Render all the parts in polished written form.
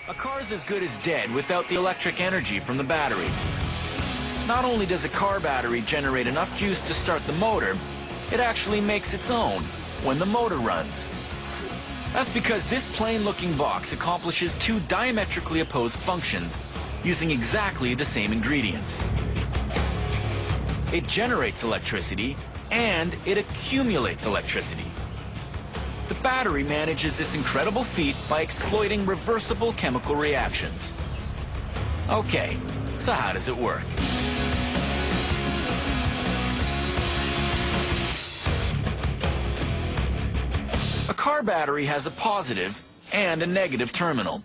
A car's as good as dead without the electric energy from the battery. Not only does a car battery generate enough juice to start the motor, it actually makes its own when the motor runs. That's because this plain-looking box accomplishes two diametrically opposed functions using exactly the same ingredients. It generates electricity and it accumulates electricity. The battery manages this incredible feat by exploiting reversible chemical reactions. Okay, so how does it work? A car battery has a positive and a negative terminal.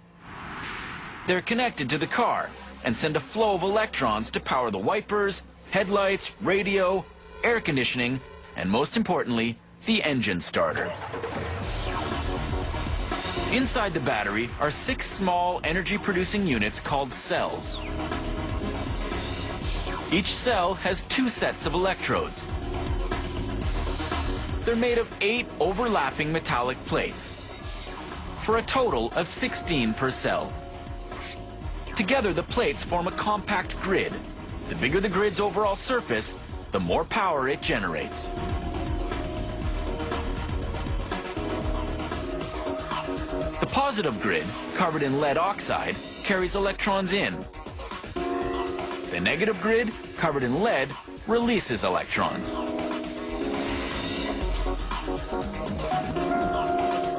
They're connected to the car and send a flow of electrons to power the wipers, headlights, radio, air conditioning, and most importantly, the engine starter. Inside the battery are 6 small energy-producing units called cells. Each cell has 2 sets of electrodes. They're made of 8 overlapping metallic plates, for a total of 16 per cell. Together, the plates form a compact grid. The bigger the grid's overall surface, the more power it generates. The positive grid, covered in lead oxide, carries electrons in. The negative grid, covered in lead, releases electrons.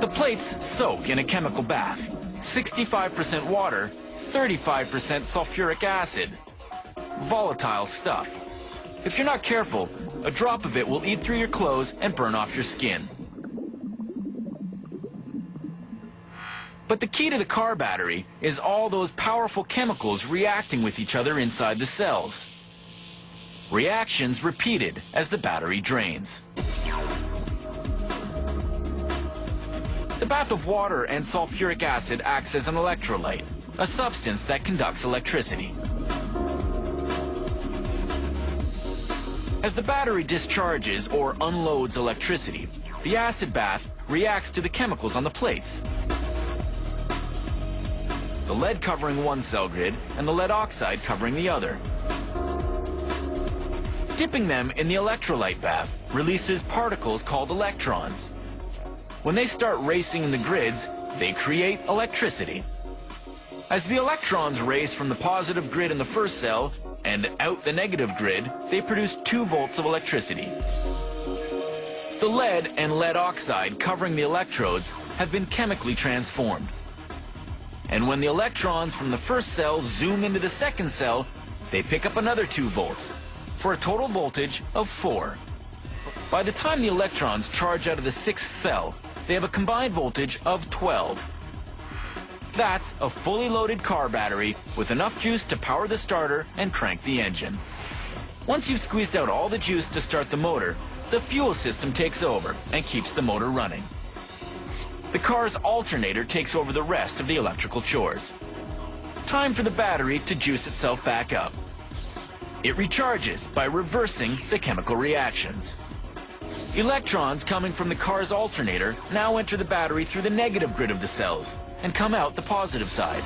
The plates soak in a chemical bath. 65% water, 35% sulfuric acid. Volatile stuff. If you're not careful, a drop of it will eat through your clothes and burn off your skin. But the key to the car battery is all those powerful chemicals reacting with each other inside the cells. Reactions repeated as the battery drains. The bath of water and sulfuric acid acts as an electrolyte, a substance that conducts electricity. As the battery discharges or unloads electricity, the acid bath reacts to the chemicals on the plates. The lead covering one cell grid and the lead oxide covering the other. Dipping them in the electrolyte bath releases particles called electrons. When they start racing in the grids, they create electricity. As the electrons race from the positive grid in the first cell and out the negative grid, they produce 2 volts of electricity. The lead and lead oxide covering the electrodes have been chemically transformed. And when the electrons from the first cell zoom into the second cell, they pick up another 2 volts, for a total voltage of 4. By the time the electrons charge out of the 6th cell, they have a combined voltage of 12. That's a fully loaded car battery with enough juice to power the starter and crank the engine. Once you've squeezed out all the juice to start the motor, the fuel system takes over and keeps the motor running. The car's alternator takes over the rest of the electrical chores. Time for the battery to juice itself back up. It recharges by reversing the chemical reactions. Electrons coming from the car's alternator now enter the battery through the negative grid of the cells and come out the positive side.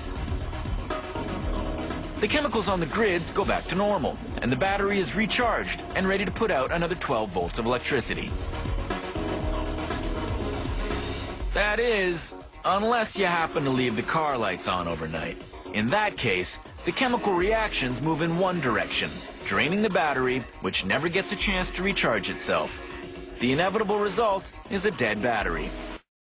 The chemicals on the grids go back to normal, and the battery is recharged and ready to put out another 12 volts of electricity. That is, unless you happen to leave the car lights on overnight. In that case, the chemical reactions move in one direction, draining the battery, which never gets a chance to recharge itself. The inevitable result is a dead battery.